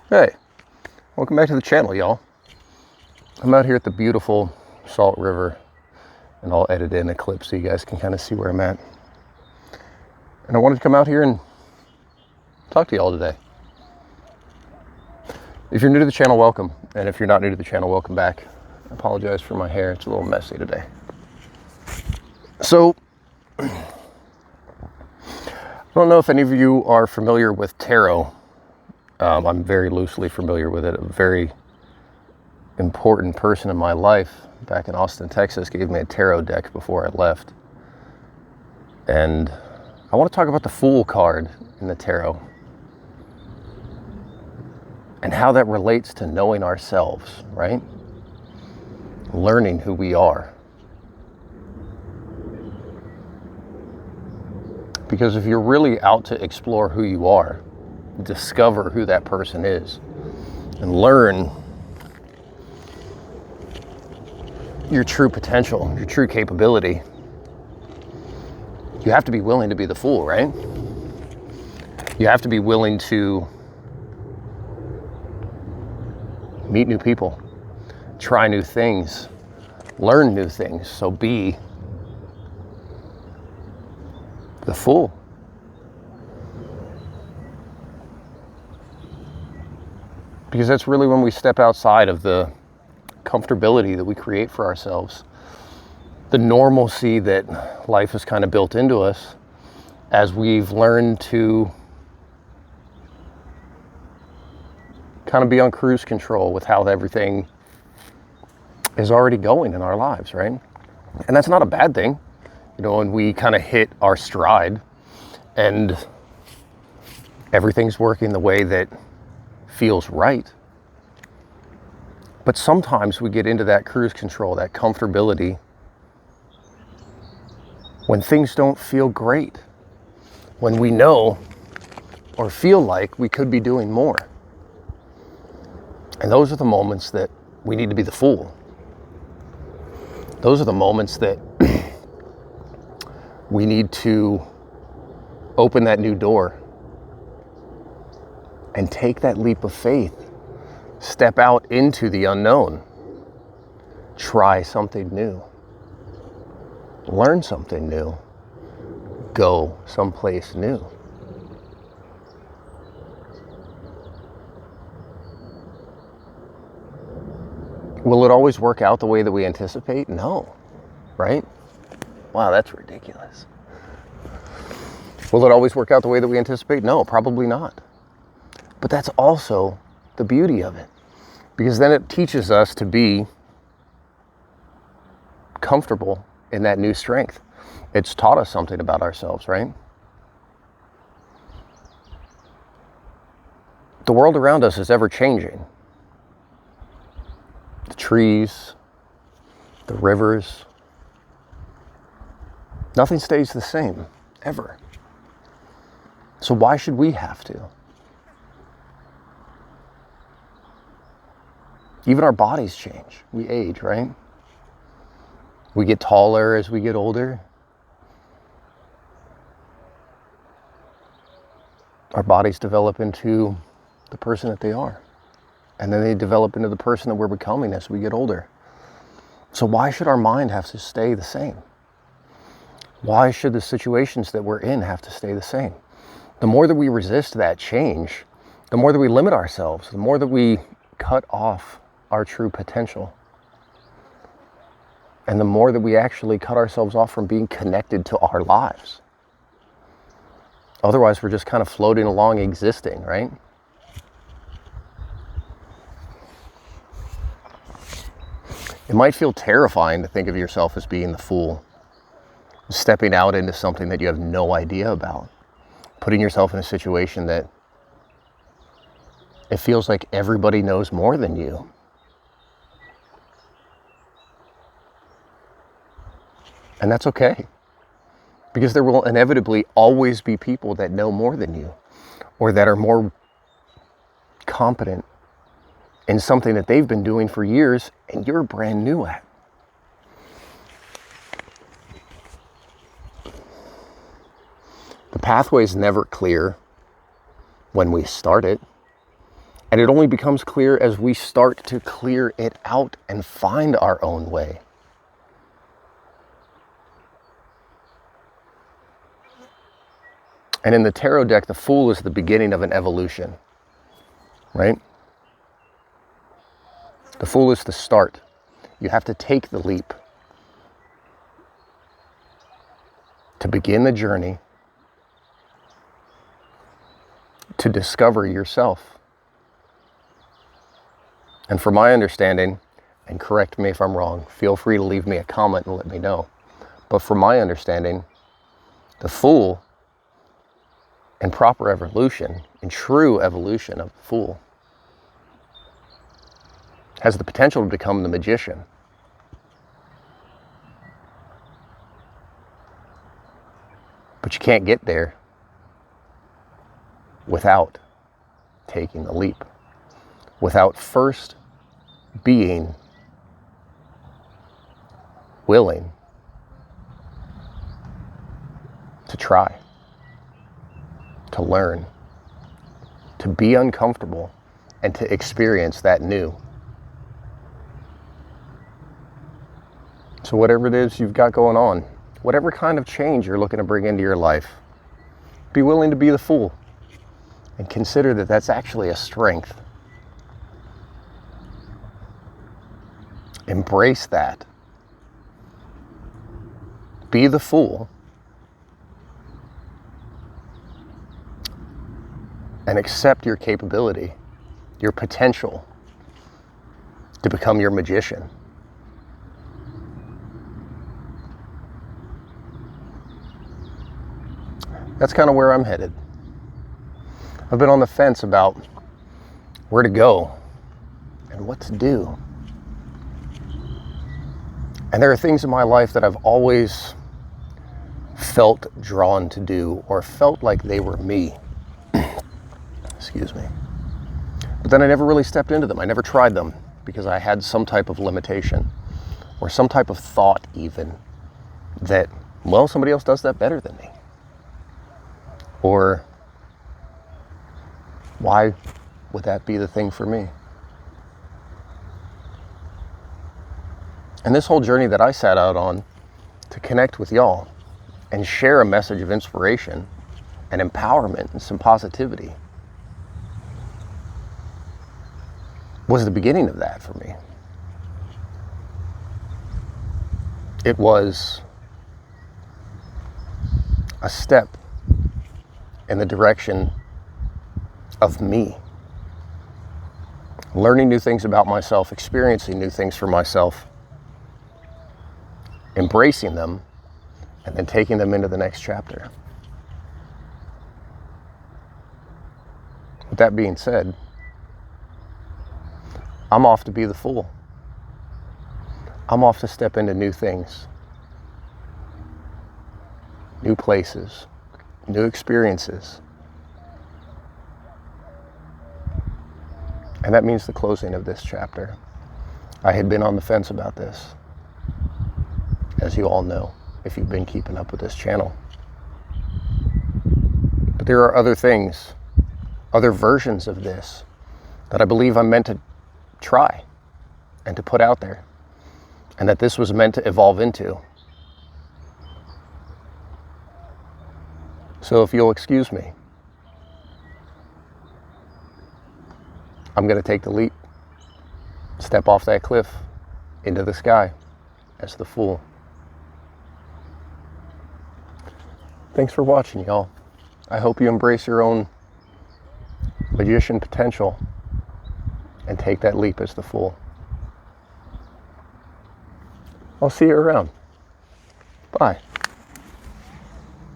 Hey, welcome back to the channel, y'all. I'm out here at the beautiful Salt River, and I'll edit in a clip so you guys can kind of see where I'm at. And I wanted to come out here and talk to y'all today. If you're new to the channel, welcome. And if you're not new to the channel, welcome back. I apologize for my hair. It's a little messy today. So, I don't know if any of you are familiar with tarot. I'm very loosely familiar with it. A very important person in my life back in Austin, Texas, gave me a tarot deck before I left. And I want to talk about the Fool card in the tarot and how that relates to knowing ourselves, right? Learning who we are. Because if you're really out to explore who you are, discover who that person is, and learn your true potential, your true capability, you have to be willing to be the fool, right? You have to be willing to meet new people, try new things, learn new things. So be the fool. Because that's really when we step outside of the comfortability that we create for ourselves, the normalcy that life has kind of built into us as we've learned to kind of be on cruise control with how everything is already going in our lives, right? And that's not a bad thing, you know, when we kind of hit our stride and everything's working the way that feels right. But sometimes we get into that cruise control, that comfortability, when things don't feel great, when we know or feel like we could be doing more. And those are the moments that we need to be the fool. Those are the moments that we need to open that new door and take that leap of faith. Step out into the unknown. Try something new. Learn something new. Go someplace new. Will it always work out the way that we anticipate? No, right? Wow, that's ridiculous. Will it always work out the way that we anticipate? No, probably not. But that's also the beauty of it, because then it teaches us to be comfortable in that new strength. It's taught us something about ourselves, right? The world around us is ever changing. The trees, the rivers, nothing stays the same, ever. So why should we have to? Even our bodies change. We age, right? We get taller as we get older. Our bodies develop into the person that they are. And then they develop into the person that we're becoming as we get older. So why should our mind have to stay the same? Why should the situations that we're in have to stay the same? The more that we resist that change, the more that we limit ourselves, the more that we cut off our true potential. And the more that we actually cut ourselves off from being connected to our lives. Otherwise, we're just kind of floating along existing, right? It might feel terrifying to think of yourself as being the fool, stepping out into something that you have no idea about, putting yourself in a situation that it feels like everybody knows more than you. And that's okay, because there will inevitably always be people that know more than you, or that are more competent in something that they've been doing for years and you're brand new at. The pathway is never clear when we start it, And it only becomes clear as we start to clear it out and find our own way. And in the tarot deck, the Fool is the beginning of an evolution, right? The Fool is the start. You have to take the leap to begin the journey to discover yourself. And from my understanding, and correct me if I'm wrong, feel free to leave me a comment and let me know. But from my understanding, the Fool, in proper evolution, in true evolution of the Fool, has the potential to become the magician. But you can't get there without taking the leap, without first being willing to try, to learn, to be uncomfortable, and to experience that new. So whatever it is you've got going on, whatever kind of change you're looking to bring into your life, be willing to be the Fool and consider that that's actually a strength. Embrace that. Be the Fool and accept your capability, your potential to become your magician. That's kind of where I'm headed. I've been on the fence about where to go and what to do. And there are things in my life that I've always felt drawn to do or felt like they were me. Excuse me. But then I never really stepped into them. I never tried them because I had some type of limitation or some type of thought even that, well, somebody else does that better than me. Or why would that be the thing for me? And this whole journey that I set out on to connect with y'all and share a message of inspiration and empowerment and some positivity was the beginning of that for me. It was a step in the direction of me. Learning new things about myself, experiencing new things for myself, embracing them, and then taking them into the next chapter. With that being said, I'm off to be the Fool. I'm off to step into new things, new places, new experiences. And that means the closing of this chapter. I had been on the fence about this, as you all know, if you've been keeping up with this channel. But there are other things, other versions of this that I believe I'm meant to try and to put out there, and that this was meant to evolve into. So if you'll excuse me, I'm going to take the leap, step off that cliff into the sky as the Fool. Thanks for watching, y'all. I hope you embrace your own magician potential and take that leap as the Fool. I'll see you around. Bye.